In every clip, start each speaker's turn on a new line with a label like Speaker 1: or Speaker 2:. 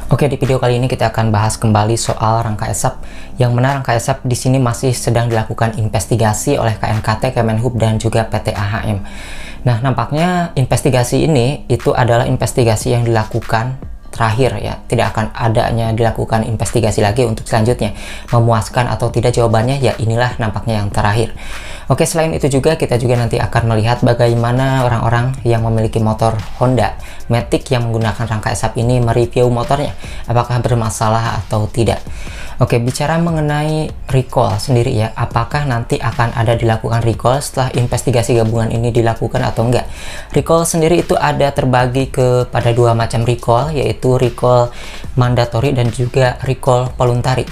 Speaker 1: Oke, di video kali ini kita akan bahas kembali soal rangka ESAP. Yang mana rangka ESAP di sini masih sedang dilakukan investigasi oleh KNKT, Kemenhub, dan juga PT AHM. Nah, nampaknya investigasi ini itu adalah investigasi yang dilakukan terakhir ya. Tidak akan adanya dilakukan investigasi lagi untuk selanjutnya. Memuaskan atau tidak jawabannya, ya inilah nampaknya yang terakhir. Oke, selain itu juga kita juga nanti akan melihat bagaimana orang-orang yang memiliki motor Honda Matic yang menggunakan rangka ESAP ini mereview motornya, apakah bermasalah atau tidak. Oke, bicara mengenai recall sendiri ya, apakah nanti akan ada dilakukan recall setelah investigasi gabungan ini dilakukan atau enggak. Recall sendiri itu ada terbagi kepada dua macam recall, yaitu recall mandatory dan juga recall voluntary.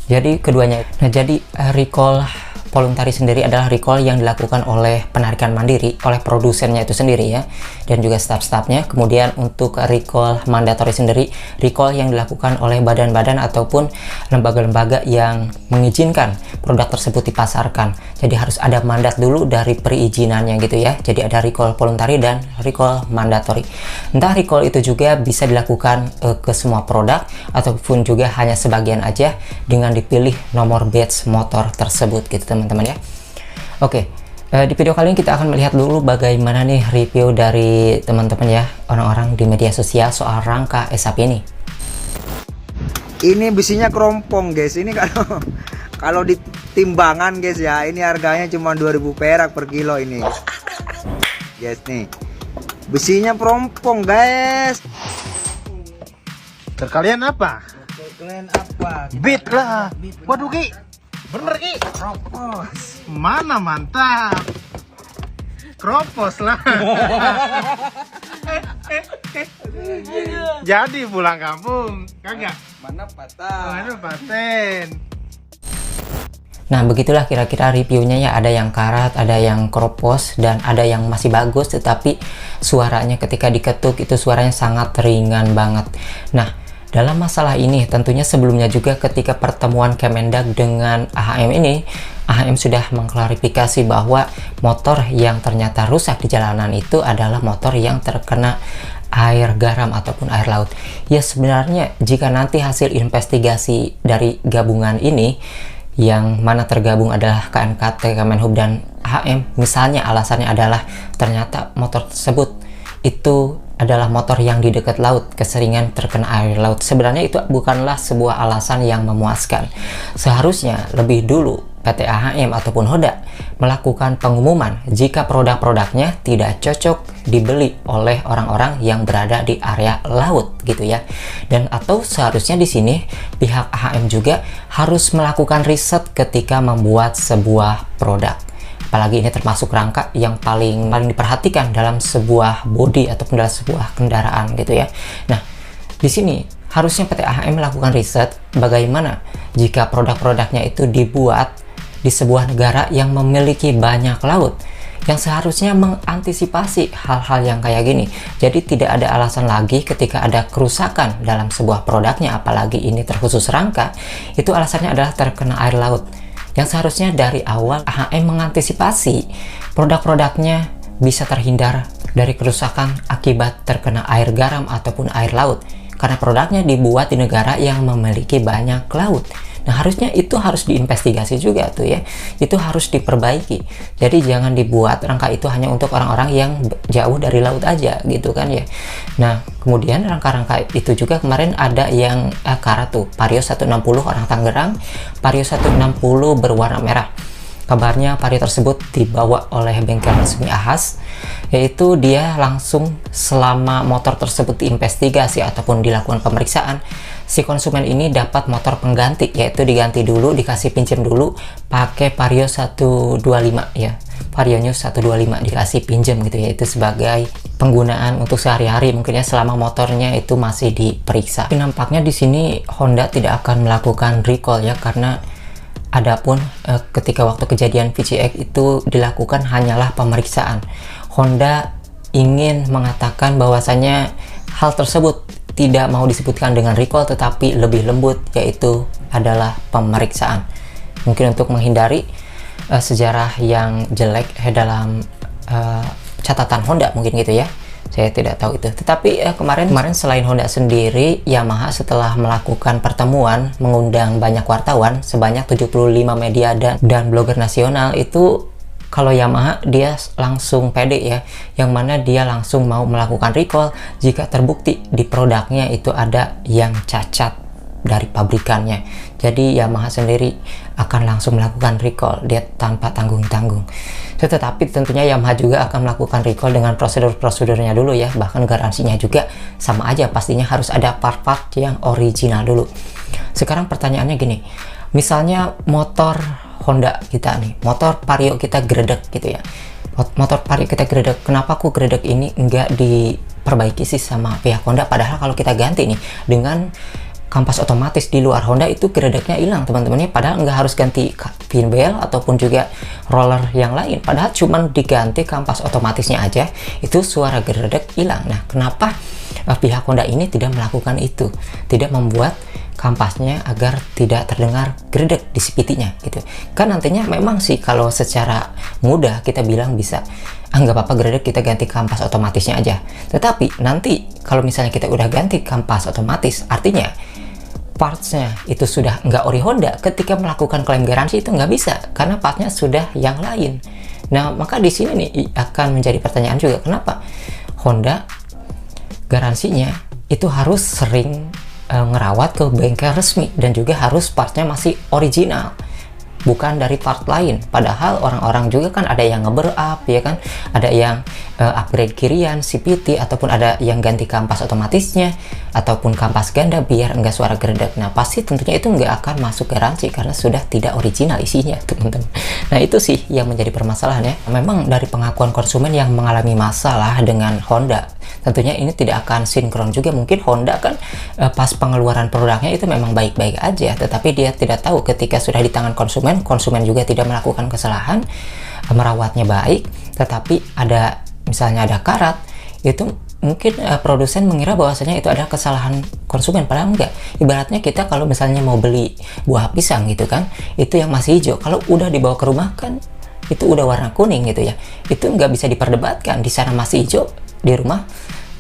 Speaker 1: Jadi keduanya. Nah, jadi recall voluntary sendiri adalah recall yang dilakukan oleh penarikan mandiri oleh produsennya itu sendiri ya, dan juga staff-staffnya. Kemudian untuk recall mandatory sendiri, recall yang dilakukan oleh badan-badan ataupun lembaga-lembaga yang mengizinkan produk tersebut dipasarkan. Jadi harus ada mandat dulu dari perizinannya gitu ya. Jadi ada recall voluntary dan recall mandatory. Entah recall itu juga bisa dilakukan ke semua produk ataupun juga hanya sebagian aja dengan dipilih nomor batch motor tersebut gitu teman-teman ya. Oke, di video kali ini kita akan melihat dulu bagaimana nih review dari teman-teman ya, orang-orang di media sosial soal rangka ESAP ini.
Speaker 2: Ini besinya kerompong guys, ini kalau di timbangan guys ya, ini harganya cuma 2000 perak per kilo ini guys. Nih besinya kerompong guys.
Speaker 3: Kalian apa?
Speaker 2: Kalian apa?
Speaker 3: Beat lah. Waduh Ki, bener Ki.
Speaker 2: Kropos.
Speaker 3: Mana mantap. Kropos lah. Jadi pulang kampung kagak?
Speaker 2: Mana patah?
Speaker 3: Mana paten?
Speaker 1: Nah, begitulah kira-kira reviewnya ya. Ada yang karat, ada yang kropos, dan ada yang masih bagus tetapi suaranya ketika diketuk itu suaranya sangat ringan banget. Nah, dalam masalah ini tentunya sebelumnya juga ketika pertemuan Kemendag dengan AHM ini, AHM sudah mengklarifikasi bahwa motor yang ternyata rusak di jalanan itu adalah motor yang terkena air garam ataupun air laut. Ya, sebenarnya jika nanti hasil investigasi dari gabungan ini yang mana tergabung adalah KNKT, Kemenhub, dan AHM, misalnya alasannya adalah ternyata motor tersebut itu adalah motor yang di dekat laut, keseringan terkena air laut. Sebenarnya itu bukanlah sebuah alasan yang memuaskan. Seharusnya lebih dulu PT AHM ataupun Honda melakukan pengumuman jika produk-produknya tidak cocok dibeli oleh orang-orang yang berada di area laut gitu ya. Dan atau seharusnya di sini pihak AHM juga harus melakukan riset ketika membuat sebuah produk. Apalagi ini termasuk rangka yang paling diperhatikan dalam sebuah bodi ataupun dalam sebuah kendaraan gitu ya. Nah, di sini harusnya PT AHM melakukan riset bagaimana jika produk-produknya itu dibuat di sebuah negara yang memiliki banyak laut, yang seharusnya mengantisipasi hal-hal yang kayak gini. Jadi tidak ada alasan lagi ketika ada kerusakan dalam sebuah produknya, apalagi ini terkhusus rangka, itu alasannya adalah terkena air laut. Yang seharusnya dari awal AHM mengantisipasi produk-produknya bisa terhindar dari kerusakan akibat terkena air garam ataupun air laut, karena produknya dibuat di negara yang memiliki banyak laut. Nah, harusnya itu harus diinvestigasi juga tuh ya, itu harus diperbaiki. Jadi jangan dibuat rangka itu hanya untuk orang-orang yang jauh dari laut aja gitu kan ya. Nah, kemudian rangka-rangka itu juga kemarin ada yang karat tuh, Vario 160 orang Tangerang, Vario 160 berwarna merah. Kabarnya Vario tersebut dibawa oleh bengkel resmi Ahas, yaitu dia langsung selama motor tersebut diinvestigasi ataupun dilakukan pemeriksaan, si konsumen ini dapat motor pengganti, yaitu diganti dulu, dikasih pinjam dulu pakai Vario 125 ya. Vario New 125 dikasih pinjam gitu ya, itu sebagai penggunaan untuk sehari-hari mungkin ya, selama motornya itu masih diperiksa. Tapi nampaknya di sini Honda tidak akan melakukan recall ya, karena adapun ketika waktu kejadian VCX itu dilakukan hanyalah pemeriksaan. Honda ingin mengatakan bahwasanya hal tersebut tidak mau disebutkan dengan recall tetapi lebih lembut, yaitu adalah pemeriksaan. Mungkin untuk menghindari sejarah yang jelek dalam catatan Honda mungkin gitu ya. saya tidak tahu itu. Tetapi kemarin selain Honda sendiri, Yamaha setelah melakukan pertemuan mengundang banyak wartawan sebanyak 75 media dan blogger nasional. Itu kalau Yamaha dia langsung pede ya, yang mana dia langsung mau melakukan recall jika terbukti di produknya itu ada yang cacat dari pabrikannya. Jadi Yamaha sendiri akan langsung melakukan recall dia tanpa tanggung-tanggung. Tetapi tentunya Yamaha juga akan melakukan recall dengan prosedur-prosedurnya dulu ya, bahkan garansinya juga sama aja, pastinya harus ada part-part yang original dulu. Sekarang pertanyaannya gini, misalnya motor Honda kita nih, motor Vario kita gredek gitu ya, motor Vario kita gredek, kenapa aku gredek ini enggak diperbaiki sih sama pihak Honda, padahal kalau kita ganti nih dengan kampas otomatis di luar Honda itu gredeknya hilang teman-temannya, padahal nggak harus ganti pin bel ataupun juga roller yang lain, padahal cuman diganti kampas otomatisnya aja itu suara gredek hilang. Nah, kenapa pihak Honda ini tidak melakukan itu, tidak membuat kampasnya agar tidak terdengar gredek di CVT-nya gitu kan? Nantinya memang sih kalau secara mudah kita bilang bisa, nggak apa-apa gredek, kita ganti kampas otomatisnya aja. Tetapi nanti kalau misalnya kita udah ganti kampas otomatis, artinya partsnya itu sudah nggak ori Honda, ketika melakukan klaim garansi itu nggak bisa karena partnya sudah yang lain. Nah, maka di sini nih akan menjadi pertanyaan juga, kenapa Honda garansinya itu harus sering ngerawat ke bengkel resmi dan juga harus partnya masih original, bukan dari part lain. Padahal orang-orang juga kan ada yang nge-up ya kan, ada yang upgrade kirian CVT, ataupun ada yang ganti kampas otomatisnya ataupun kampas ganda biar enggak suara gredek. Nah, pasti tentunya itu nggak akan masuk garansi karena sudah tidak original isinya teman-teman. Nah, itu sih yang menjadi permasalahan ya. Memang dari pengakuan konsumen yang mengalami masalah dengan Honda, tentunya ini tidak akan sinkron juga. Mungkin Honda kan pas pengeluaran produknya itu memang baik-baik aja, tetapi dia tidak tahu ketika sudah di tangan konsumen juga tidak melakukan kesalahan, merawatnya baik, tetapi ada misalnya ada karat, itu mungkin produsen mengira bahwasanya itu adalah kesalahan konsumen, padahal enggak. Ibaratnya kita kalau misalnya mau beli buah pisang gitu kan, itu yang masih hijau, kalau udah dibawa ke rumah kan itu udah warna kuning gitu ya, itu nggak bisa diperdebatkan, di sana masih hijau, di rumah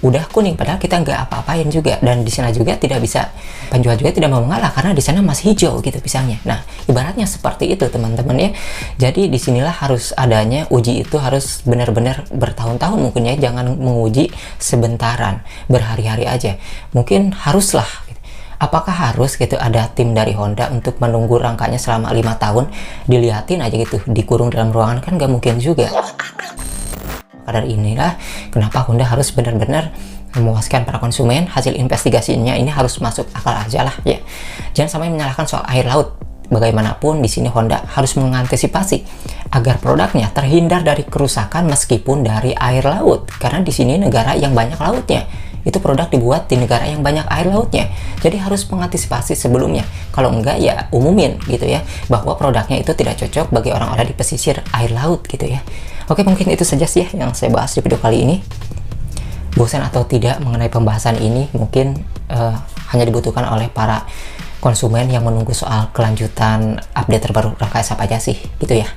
Speaker 1: udah kuning, padahal kita nggak apa-apain juga, dan di sana juga tidak bisa, penjual juga tidak mau mengalah karena di sana masih hijau gitu pisangnya. Nah, ibaratnya seperti itu teman-teman ya. Jadi disinilah harus adanya uji, itu harus benar-benar bertahun-tahun mungkin ya, jangan menguji sebentaran, berhari-hari aja. Mungkin haruslah, apakah harus gitu ada tim dari Honda untuk menunggu rangkanya selama 5 tahun, dilihatin aja gitu, dikurung dalam ruangan, kan nggak mungkin juga. Dari inilah kenapa Honda harus benar-benar memuaskan para konsumen. Hasil investigasinya ini harus masuk akal aja lah ya. Jangan sampai menyalahkan soal air laut. Bagaimanapun di sini Honda harus mengantisipasi agar produknya terhindar dari kerusakan meskipun dari air laut. Karena di sini negara yang banyak lautnya. Itu produk dibuat di negara yang banyak air lautnya. Jadi harus mengantisipasi sebelumnya. Kalau enggak ya umumin gitu ya, bahwa produknya itu tidak cocok bagi orang-orang di pesisir air laut gitu ya. Oke, mungkin itu saja sih yang saya bahas di video kali ini. Bosan atau tidak mengenai pembahasan ini mungkin hanya dibutuhkan oleh para konsumen yang menunggu soal kelanjutan update terbaru rangka SAP aja sih gitu ya.